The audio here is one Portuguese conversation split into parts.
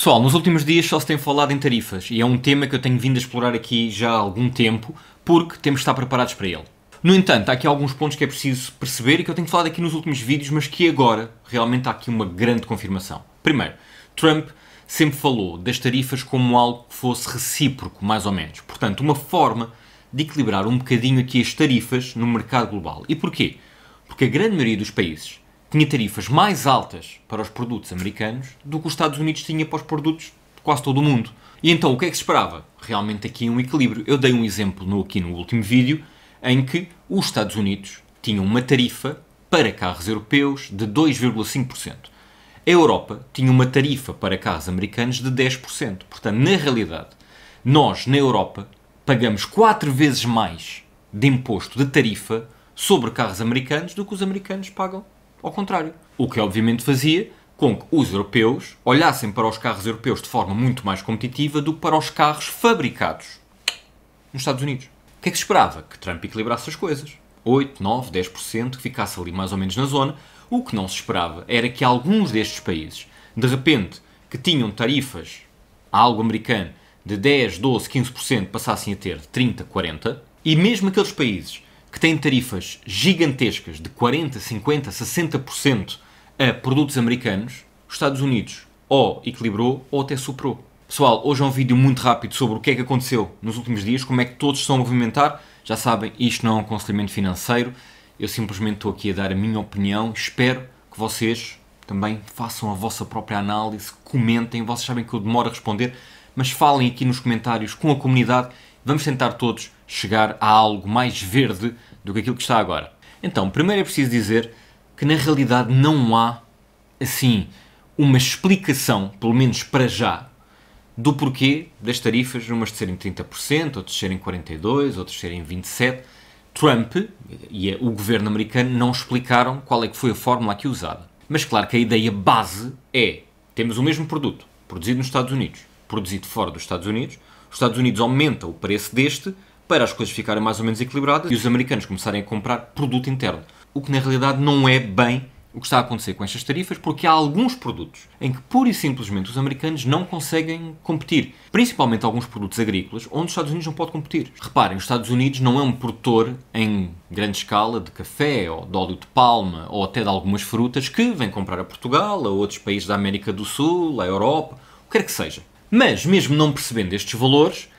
Pessoal, nos últimos dias só se tem falado em tarifas e é um tema que eu tenho vindo a explorar aqui já há algum tempo porque temos de estar preparados para ele. No entanto, há aqui alguns pontos que é preciso perceber e que eu tenho falado aqui nos últimos vídeos, mas que agora realmente há aqui uma grande confirmação. Primeiro, Trump sempre falou das tarifas como algo que fosse recíproco, mais ou menos. Portanto, uma forma de equilibrar um bocadinho aqui as tarifas no mercado global. E porquê? Porque a grande maioria dos países tinha tarifas mais altas para os produtos americanos do que os Estados Unidos tinha para os produtos de quase todo o mundo. E então, o que é que se esperava? Realmente aqui um equilíbrio. Eu dei um exemplo aqui no último vídeo em que os Estados Unidos tinham uma tarifa para carros europeus de 2,5%. A Europa tinha uma tarifa para carros americanos de 10%. Portanto, na realidade, nós, na Europa, pagamos 4 vezes mais de imposto de tarifa sobre carros americanos do que os americanos pagam ao contrário. O que obviamente fazia com que os europeus olhassem para os carros europeus de forma muito mais competitiva do que para os carros fabricados nos Estados Unidos. O que é que se esperava? Que Trump equilibrasse as coisas. 8, 9, 10%, que ficasse ali mais ou menos na zona. O que não se esperava era que alguns destes países, de repente, que tinham tarifas a algo americano de 10, 12, 15%, passassem a ter 30, 40%, e mesmo aqueles países que têm tarifas gigantescas de 40, 50, 60% a produtos americanos, os Estados Unidos ou equilibrou ou até superou. Pessoal, hoje é um vídeo muito rápido sobre o que é que aconteceu nos últimos dias, como é que todos estão a movimentar. Já sabem, isto não é um aconselhamento financeiro, eu simplesmente estou aqui a dar a minha opinião. Espero que vocês também façam a vossa própria análise, comentem. Vocês sabem que eu demoro a responder, mas falem aqui nos comentários com a comunidade. Vamos tentar todos chegar a algo mais verde do que aquilo que está agora. Então, primeiro é preciso dizer que na realidade não há, assim, uma explicação, pelo menos para já, do porquê das tarifas, umas de serem 30%, outras de serem 42%, outras de serem 27%. Trump e o governo americano não explicaram qual é que foi a fórmula aqui usada. Mas claro que a ideia base é, temos o mesmo produto, produzido nos Estados Unidos, produzido fora dos Estados Unidos, os Estados Unidos aumentam o preço deste para as coisas ficarem mais ou menos equilibradas e os americanos começarem a comprar produto interno. O que na realidade não é bem o que está a acontecer com estas tarifas, porque há alguns produtos em que pura e simplesmente os americanos não conseguem competir. Principalmente alguns produtos agrícolas, onde os Estados Unidos não podem competir. Reparem, os Estados Unidos não é um produtor em grande escala de café, ou de óleo de palma, ou até de algumas frutas que vem comprar a Portugal, a outros países da América do Sul, a Europa, o que quer que seja. Mas, mesmo não percebendo estes valores,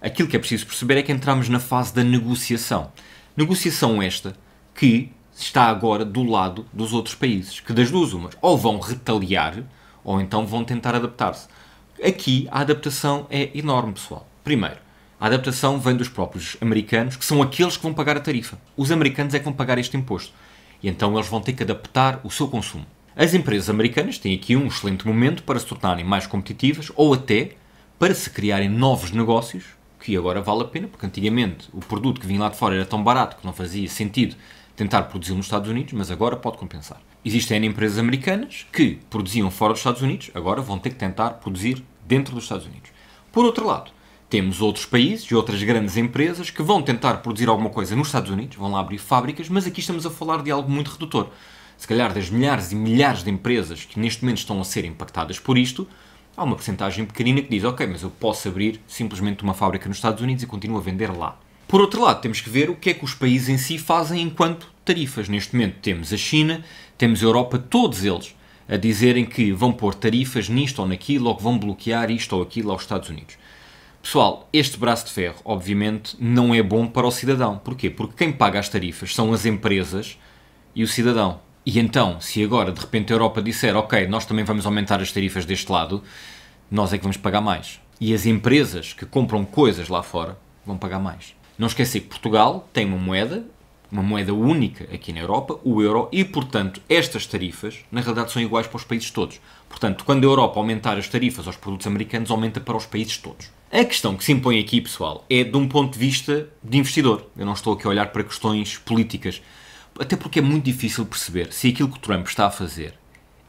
aquilo que é preciso perceber é que entramos na fase da negociação. Negociação esta que está agora do lado dos outros países, que das duas umas, ou vão retaliar, ou então vão tentar adaptar-se. Aqui a adaptação é enorme, pessoal. Primeiro, a adaptação vem dos próprios americanos, que são aqueles que vão pagar a tarifa. Os americanos é que vão pagar este imposto. E então eles vão ter que adaptar o seu consumo. As empresas americanas têm aqui um excelente momento para se tornarem mais competitivas, ou até para se criarem novos negócios, que agora vale a pena, porque antigamente o produto que vinha lá de fora era tão barato que não fazia sentido tentar produzi-lo nos Estados Unidos, mas agora pode compensar. Existem empresas americanas que produziam fora dos Estados Unidos, agora vão ter que tentar produzir dentro dos Estados Unidos. Por outro lado, temos outros países e outras grandes empresas que vão tentar produzir alguma coisa nos Estados Unidos, vão lá abrir fábricas, mas aqui estamos a falar de algo muito redutor. Se calhar das milhares e milhares de empresas que neste momento estão a ser impactadas por isto, há uma porcentagem pequenina que diz, ok, mas eu posso abrir simplesmente uma fábrica nos Estados Unidos e continuo a vender lá. Por outro lado, temos que ver o que é que os países em si fazem enquanto tarifas. Neste momento temos a China, temos a Europa, todos eles a dizerem que vão pôr tarifas nisto ou naquilo, ou que vão bloquear isto ou aquilo aos Estados Unidos. Pessoal, este braço de ferro, obviamente, não é bom para o cidadão. Porquê? Porque quem paga as tarifas são as empresas e o cidadão. E então, se agora de repente a Europa disser, ok, nós também vamos aumentar as tarifas deste lado, nós é que vamos pagar mais. E as empresas que compram coisas lá fora vão pagar mais. Não esquecer que Portugal tem uma moeda única aqui na Europa, o euro, e portanto estas tarifas na realidade são iguais para os países todos. Portanto, quando a Europa aumentar as tarifas aos produtos americanos, aumenta para os países todos. A questão que se impõe aqui, pessoal, é de um ponto de vista de investidor. Eu não estou aqui a olhar para questões políticas, até porque é muito difícil perceber se aquilo que o Trump está a fazer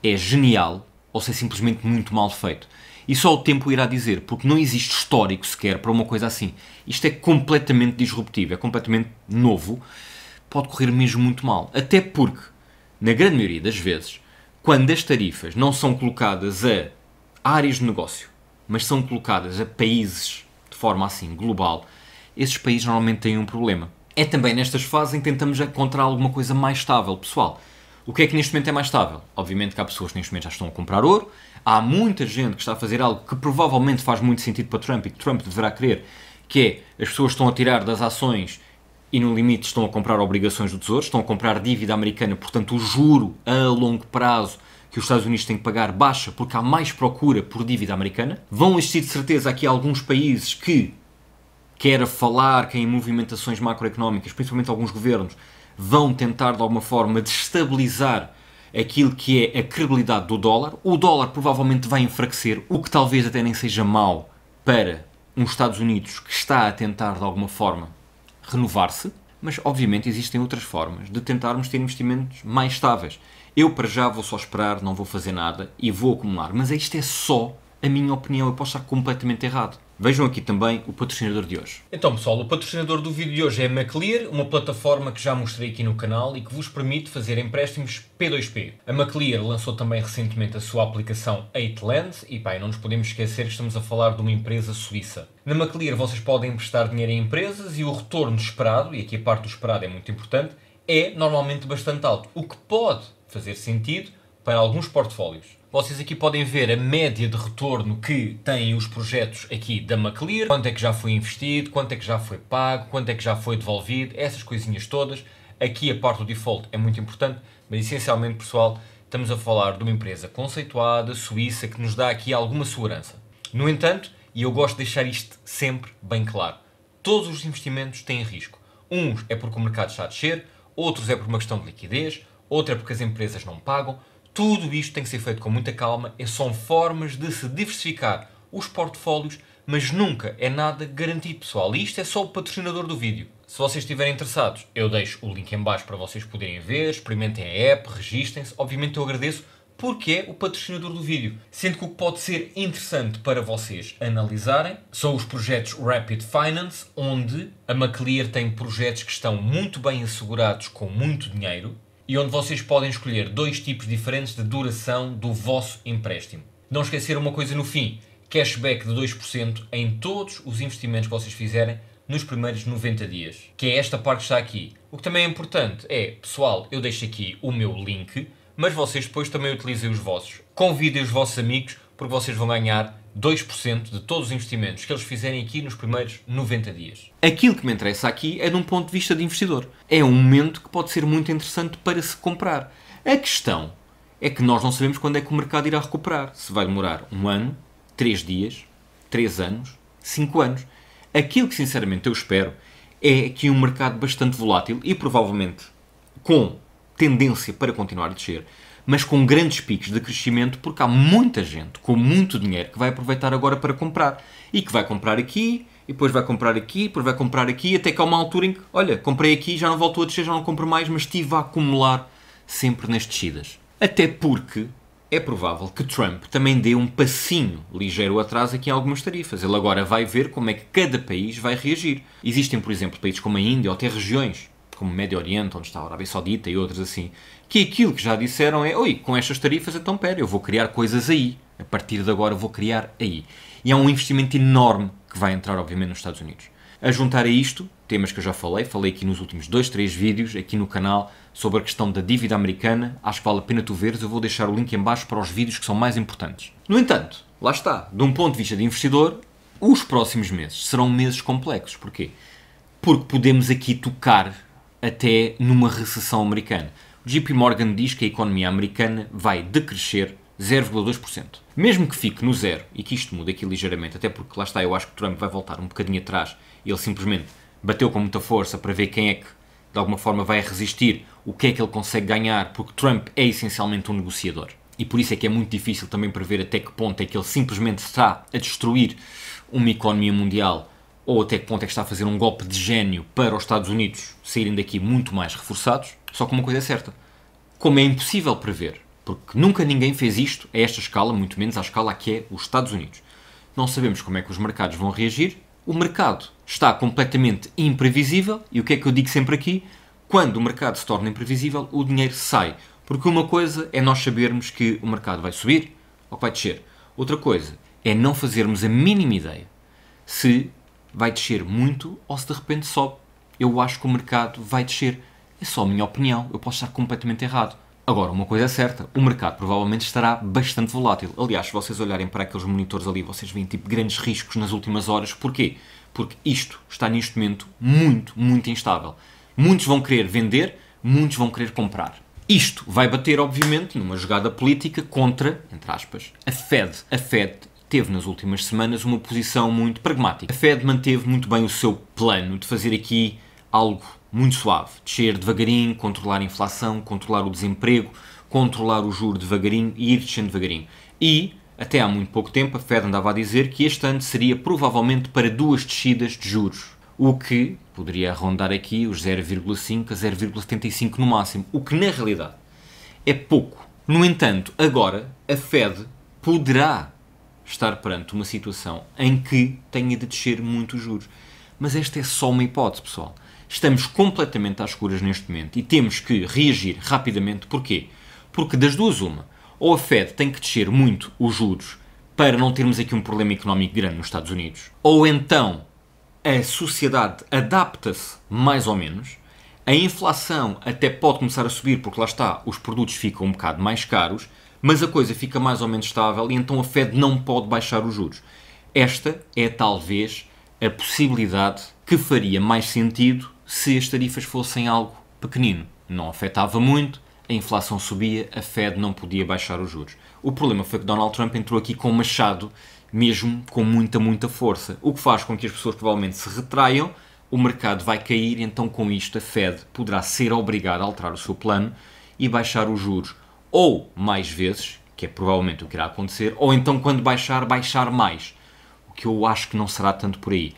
é genial ou se é simplesmente muito mal feito. E só o tempo irá dizer, porque não existe histórico sequer para uma coisa assim. Isto é completamente disruptivo, é completamente novo, pode correr mesmo muito mal. Até porque, na grande maioria das vezes, quando as tarifas não são colocadas a áreas de negócio, mas são colocadas a países de forma assim global, esses países normalmente têm um problema. É também nestas fases em que tentamos encontrar alguma coisa mais estável. Pessoal, o que é que neste momento é mais estável? Obviamente que há pessoas que neste momento já estão a comprar ouro, há muita gente que está a fazer algo que provavelmente faz muito sentido para Trump e que Trump deverá querer, que é as pessoas estão a tirar das ações e no limite estão a comprar obrigações do Tesouro, estão a comprar dívida americana, portanto o juro a longo prazo que os Estados Unidos têm que pagar baixa porque há mais procura por dívida americana. Vão existir de certeza aqui alguns países que, quer a falar, quer em movimentações macroeconómicas, principalmente alguns governos, vão tentar de alguma forma destabilizar aquilo que é a credibilidade do dólar. O dólar provavelmente vai enfraquecer, o que talvez até nem seja mau para uns Estados Unidos que está a tentar de alguma forma renovar-se, mas obviamente existem outras formas de tentarmos ter investimentos mais estáveis. Eu para já vou só esperar, não vou fazer nada e vou acumular, mas isto é só a minha opinião, eu posso estar completamente errado. Vejam aqui também o patrocinador de hoje. Então pessoal, o patrocinador do vídeo de hoje é a Maclear, uma plataforma que já mostrei aqui no canal e que vos permite fazer empréstimos P2P. A Maclear lançou também recentemente a sua aplicação 8Land e não nos podemos esquecer que estamos a falar de uma empresa suíça. Na Maclear vocês podem emprestar dinheiro em empresas e o retorno esperado, e aqui a parte do esperado é muito importante, é normalmente bastante alto, o que pode fazer sentido para alguns portfólios. Vocês aqui podem ver a média de retorno que têm os projetos aqui da Maclear, quanto é que já foi investido, quanto é que já foi pago, quanto é que já foi devolvido, essas coisinhas todas. Aqui a parte do default é muito importante, mas essencialmente, pessoal, estamos a falar de uma empresa conceituada, suíça, que nos dá aqui alguma segurança. No entanto, e eu gosto de deixar isto sempre bem claro, todos os investimentos têm risco. Uns é porque o mercado está a descer, outros é por uma questão de liquidez, outro é porque as empresas não pagam. Tudo isto tem que ser feito com muita calma, são formas de se diversificar os portfólios, mas nunca é nada garantido, pessoal. E isto é só o patrocinador do vídeo. Se vocês estiverem interessados, eu deixo o link em baixo para vocês poderem ver, experimentem a app, registrem-se. Obviamente eu agradeço porque é o patrocinador do vídeo. Sendo que o que pode ser interessante para vocês analisarem são os projetos Rapid Finance, onde a Maclear tem projetos que estão muito bem assegurados com muito dinheiro, e onde vocês podem escolher dois tipos diferentes de duração do vosso empréstimo. Não esquecer uma coisa no fim, cashback de 2% em todos os investimentos que vocês fizerem nos primeiros 90 dias, que é esta parte que está aqui. O que também é importante é, pessoal, eu deixo aqui o meu link, mas vocês depois também utilizem os vossos. Convidem os vossos amigos, porque vocês vão ganhar 2% de todos os investimentos que eles fizerem aqui nos primeiros 90 dias. Aquilo que me interessa aqui é de um ponto de vista de investidor. É um momento que pode ser muito interessante para se comprar. A questão é que nós não sabemos quando é que o mercado irá recuperar. Se vai demorar 1 ano, 3 dias, 3 anos, 5 anos. Aquilo que sinceramente eu espero é que um mercado bastante volátil e provavelmente com tendência para continuar a descer, mas com grandes picos de crescimento, porque há muita gente com muito dinheiro que vai aproveitar agora para comprar. E que vai comprar aqui, e depois vai comprar aqui, depois vai comprar aqui, até que há uma altura em que, olha, comprei aqui, já não voltou a descer, já não compro mais, mas estive a acumular sempre nas descidas. Até porque é provável que Trump também dê um passinho ligeiro atrás aqui em algumas tarifas. Ele agora vai ver como é que cada país vai reagir. Existem, por exemplo, países como a Índia ou até regiões como o Médio Oriente, onde está a Arábia Saudita e outros assim, que aquilo que já disseram é, oi, com estas tarifas, então pera, eu vou criar coisas aí. A partir de agora vou criar aí. E há um investimento enorme que vai entrar, obviamente, nos Estados Unidos. A juntar a isto, temas que eu já falei aqui nos últimos 2, 3 vídeos, aqui no canal, sobre a questão da dívida americana, acho que vale a pena tu veres, eu vou deixar o link em baixo para os vídeos que são mais importantes. No entanto, lá está, de um ponto de vista de investidor, os próximos meses serão meses complexos. Porquê? Porque podemos aqui tocar até numa recessão americana. O JP Morgan diz que a economia americana vai decrescer 0,2%. Mesmo que fique no zero, e que isto mude aqui ligeiramente, até porque lá está, eu acho que Trump vai voltar um bocadinho atrás, e ele simplesmente bateu com muita força para ver quem é que, de alguma forma, vai resistir, o que é que ele consegue ganhar, porque Trump é essencialmente um negociador. E por isso é que é muito difícil também prever até que ponto é que ele simplesmente está a destruir uma economia mundial, ou até que ponto é que está a fazer um golpe de gênio para os Estados Unidos saírem daqui muito mais reforçados. Só que uma coisa é certa, como é impossível prever, porque nunca ninguém fez isto a esta escala, muito menos à escala que é os Estados Unidos. Não sabemos como é que os mercados vão reagir, o mercado está completamente imprevisível, e o que é que eu digo sempre aqui? Quando o mercado se torna imprevisível, o dinheiro sai. Porque uma coisa é nós sabermos que o mercado vai subir ou que vai descer. Outra coisa é não fazermos a mínima ideia se vai descer muito ou se de repente sobe. Eu acho que o mercado vai descer. É só a minha opinião, eu posso estar completamente errado. Agora, uma coisa é certa, o mercado provavelmente estará bastante volátil. Aliás, se vocês olharem para aqueles monitores ali, vocês veem tipo grandes riscos nas últimas horas. Porquê? Porque isto está neste momento muito, muito instável. Muitos vão querer vender, muitos vão querer comprar. Isto vai bater, obviamente, numa jogada política contra, entre aspas, a Fed. A Fed teve nas últimas semanas uma posição muito pragmática. A Fed manteve muito bem o seu plano de fazer aqui algo muito suave. Descer devagarinho, controlar a inflação, controlar o desemprego, controlar o juro devagarinho e ir descendo devagarinho. E, até há muito pouco tempo, a Fed andava a dizer que este ano seria provavelmente para 2 descidas de juros. O que poderia rondar aqui os 0,5 a 0,75 no máximo. O que, na realidade, é pouco. No entanto, agora, a Fed poderá estar perante uma situação em que tenha de descer muito os juros. Mas esta é só uma hipótese, pessoal. Estamos completamente às escuras neste momento e temos que reagir rapidamente. Porquê? Porque das duas uma, ou a Fed tem que descer muito os juros para não termos aqui um problema económico grande nos Estados Unidos, ou então a sociedade adapta-se mais ou menos, a inflação até pode começar a subir porque lá está, os produtos ficam um bocado mais caros, mas a coisa fica mais ou menos estável e então a Fed não pode baixar os juros. Esta é talvez a possibilidade que faria mais sentido se as tarifas fossem algo pequenino. Não afetava muito, a inflação subia, a Fed não podia baixar os juros. O problema foi que Donald Trump entrou aqui com um machado, mesmo com muita, muita força, o que faz com que as pessoas provavelmente se retraiam, o mercado vai cair, então com isto a Fed poderá ser obrigada a alterar o seu plano e baixar os juros, ou mais vezes, que é provavelmente o que irá acontecer, ou então quando baixar, baixar mais, o que eu acho que não será tanto por aí.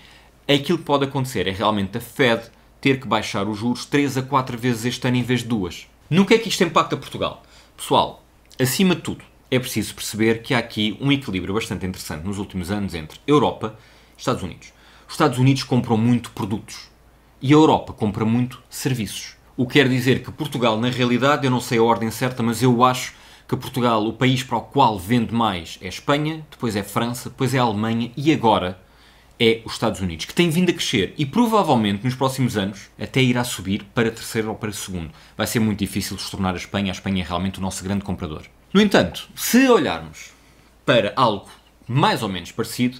Aquilo que pode acontecer é realmente a Fed ter que baixar os juros 3 a 4 vezes este ano em vez de 2. No que é que isto impacta Portugal? Pessoal, acima de tudo, é preciso perceber que há aqui um equilíbrio bastante interessante nos últimos anos entre Europa e Estados Unidos. Os Estados Unidos compram muito produtos e a Europa compra muito serviços. O que quer dizer que Portugal, na realidade, eu não sei a ordem certa, mas eu acho que Portugal, o país para o qual vende mais é a Espanha, depois é a França, depois é a Alemanha e agora é os Estados Unidos, que tem vindo a crescer e provavelmente nos próximos anos até irá subir para terceiro ou para segundo. Vai ser muito difícil destornar a Espanha é realmente o nosso grande comprador. No entanto, se olharmos para algo mais ou menos parecido,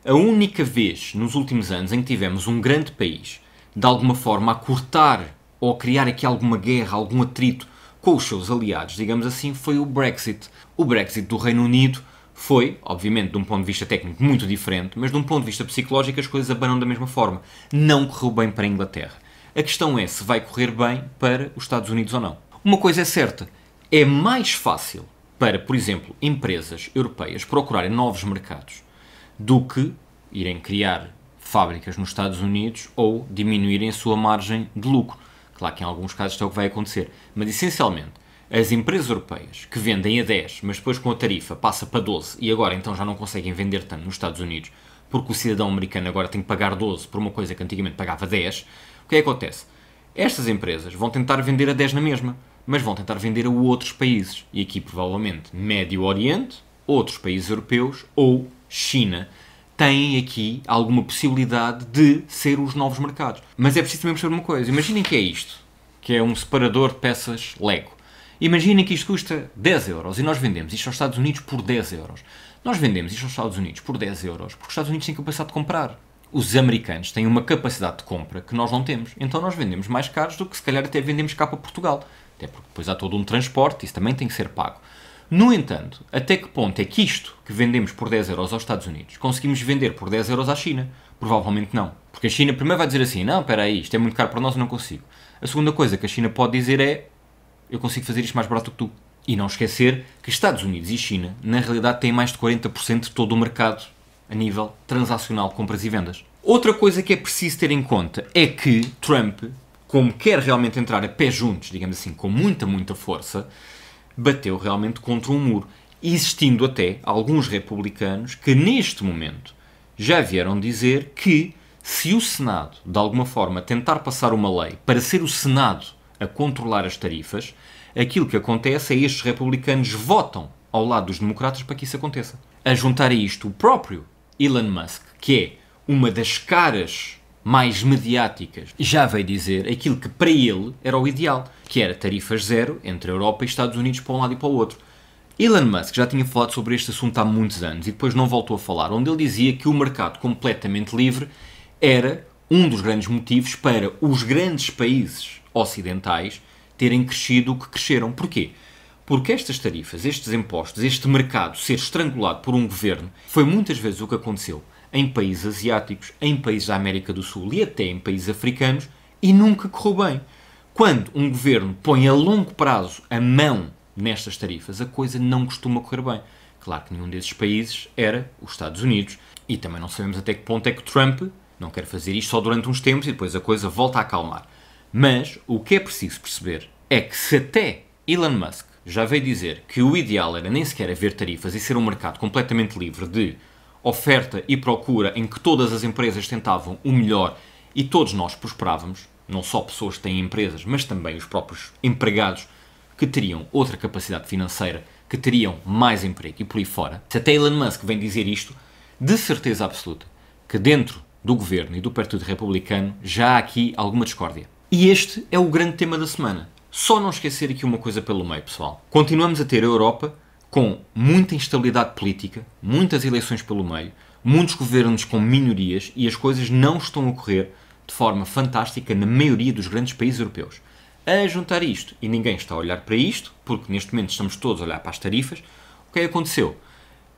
a única vez nos últimos anos em que tivemos um grande país de alguma forma a cortar ou a criar aqui alguma guerra, algum atrito com os seus aliados, digamos assim, foi o Brexit. O Brexit do Reino Unido foi, obviamente, de um ponto de vista técnico muito diferente, mas de um ponto de vista psicológico as coisas abanam da mesma forma. Não correu bem para a Inglaterra. A questão é se vai correr bem para os Estados Unidos ou não. Uma coisa é certa, é mais fácil para, por exemplo, empresas europeias procurarem novos mercados do que irem criar fábricas nos Estados Unidos ou diminuírem a sua margem de lucro. Claro que em alguns casos isto é o que vai acontecer, mas essencialmente as empresas europeias que vendem a 10, mas depois com a tarifa passa para 12 e agora então já não conseguem vender tanto nos Estados Unidos porque o cidadão americano agora tem que pagar 12 por uma coisa que antigamente pagava 10, o que é que acontece? Estas empresas vão tentar vender a 10 na mesma, mas vão tentar vender a outros países. E aqui provavelmente Médio Oriente, outros países europeus ou China têm aqui alguma possibilidade de ser os novos mercados. Mas é preciso também perceber uma coisa. Imaginem que é isto, que é um separador de peças Lego. Imaginem que isto custa 10 euros e nós vendemos isto aos Estados Unidos por 10 euros. Nós vendemos isto aos Estados Unidos por 10 euros porque os Estados Unidos têm capacidade de comprar. Os americanos têm uma capacidade de compra que nós não temos. Então nós vendemos mais caros do que se calhar até vendemos cá para Portugal. Até porque depois há todo um transporte, isso também tem que ser pago. No entanto, até que ponto é que isto que vendemos por 10 euros aos Estados Unidos conseguimos vender por 10 euros à China? Provavelmente não. Porque a China primeiro vai dizer assim, não, espera aí, isto é muito caro para nós, eu não consigo. A segunda coisa que a China pode dizer é, eu consigo fazer isto mais barato que tu. E não esquecer que Estados Unidos e China, na realidade, têm mais de 40% de todo o mercado a nível transacional de compras e vendas. Outra coisa que é preciso ter em conta é que Trump, como quer realmente entrar a pé juntos, digamos assim, com muita, muita força, bateu realmente contra um muro, existindo até alguns republicanos que neste momento já vieram dizer que se o Senado, de alguma forma, tentar passar uma lei para ser o Senado a controlar as tarifas, aquilo que acontece é estes republicanos votam ao lado dos democratas para que isso aconteça. A juntar a isto o próprio Elon Musk, que é uma das caras mais mediáticas, já veio dizer aquilo que para ele era o ideal, que era tarifas zero entre a Europa e Estados Unidos para um lado e para o outro. Elon Musk já tinha falado sobre este assunto há muitos anos e depois não voltou a falar, onde ele dizia que o mercado completamente livre era um dos grandes motivos para os grandes países ocidentais terem crescido o que cresceram. Porquê? Porque estas tarifas, estes impostos, este mercado ser estrangulado por um governo foi muitas vezes o que aconteceu em países asiáticos, em países da América do Sul e até em países africanos e nunca correu bem. Quando um governo põe a longo prazo a mão nestas tarifas, a coisa não costuma correr bem. Claro que nenhum desses países era os Estados Unidos e também não sabemos até que ponto é que Trump não quer fazer isto só durante uns tempos e depois a coisa volta a acalmar. Mas o que é preciso perceber é que se até Elon Musk já veio dizer que o ideal era nem sequer haver tarifas e ser um mercado completamente livre de oferta e procura em que todas as empresas tentavam o melhor e todos nós prosperávamos, não só pessoas que têm empresas, mas também os próprios empregados que teriam outra capacidade financeira, que teriam mais emprego e por aí fora. Se até Elon Musk vem dizer isto, de certeza absoluta que dentro do governo e do Partido Republicano já há aqui alguma discórdia. E este é o grande tema da semana. Só não esquecer aqui uma coisa pelo meio, pessoal. Continuamos a ter a Europa com muita instabilidade política, muitas eleições pelo meio, muitos governos com minorias e as coisas não estão a correr de forma fantástica na maioria dos grandes países europeus. A juntar isto, e ninguém está a olhar para isto, porque neste momento estamos todos a olhar para as tarifas, o que é que aconteceu?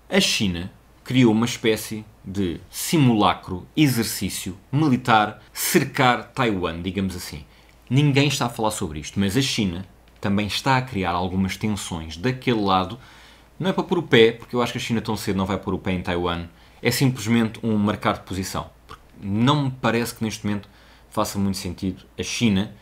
A China criou uma espécie de simulacro, exercício militar, cercar Taiwan, digamos assim. Ninguém está a falar sobre isto, mas a China também está a criar algumas tensões daquele lado. Não é para pôr o pé, porque eu acho que a China tão cedo não vai pôr o pé em Taiwan. É simplesmente um marcar de posição. Não me parece que neste momento faça muito sentido a China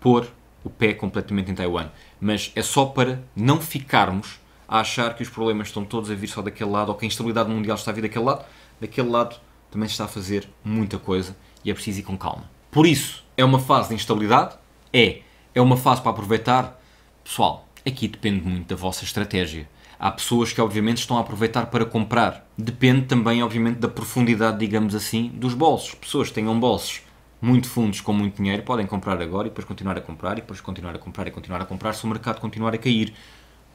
pôr o pé completamente em Taiwan. Mas é só para não ficarmos a achar que os problemas estão todos a vir só daquele lado ou que a instabilidade mundial está a vir daquele lado. Daquele lado também se está a fazer muita coisa e é preciso ir com calma. Por isso, é uma fase de instabilidade? É uma fase para aproveitar? Pessoal, aqui depende muito da vossa estratégia. Há pessoas que obviamente estão a aproveitar para comprar. Depende também, obviamente, da profundidade, digamos assim, dos bolsos. Pessoas que tenham bolsos muito fundos com muito dinheiro podem comprar agora e depois continuar a comprar e depois continuar a comprar e continuar a comprar se o mercado continuar a cair.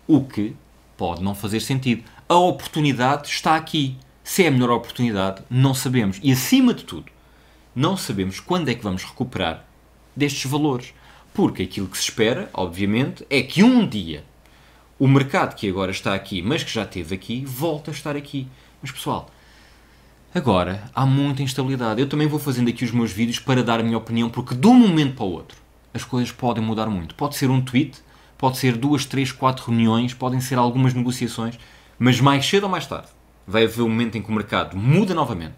O que pode não fazer sentido. A oportunidade está aqui. Se é a melhor oportunidade, não sabemos. E acima de tudo, não sabemos quando é que vamos recuperar destes valores. Porque aquilo que se espera, obviamente, é que um dia o mercado que agora está aqui, mas que já esteve aqui, volta a estar aqui. Mas pessoal, agora há muita instabilidade. Eu também vou fazendo aqui os meus vídeos para dar a minha opinião, porque de um momento para o outro as coisas podem mudar muito. Pode ser um tweet, pode ser 2, 3, 4 reuniões, podem ser algumas negociações, mas mais cedo ou mais tarde vai haver um momento em que o mercado muda novamente.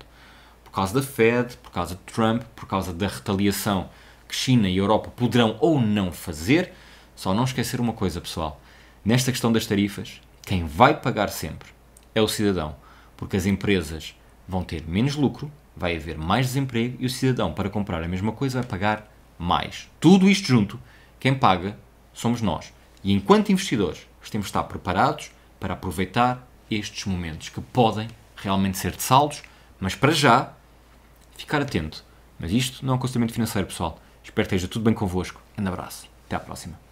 Por causa da Fed, por causa de Trump, por causa da retaliação que China e Europa poderão ou não fazer. Só não esquecer uma coisa, pessoal. Nesta questão das tarifas, quem vai pagar sempre é o cidadão, porque as empresas vão ter menos lucro, vai haver mais desemprego e o cidadão, para comprar a mesma coisa, vai pagar mais. Tudo isto junto, quem paga somos nós. E enquanto investidores, temos de estar preparados para aproveitar estes momentos que podem realmente ser de saldos, mas para já, ficar atento. Mas isto não é um aconselhamento financeiro, pessoal. Espero que esteja tudo bem convosco. Um abraço. Até à próxima.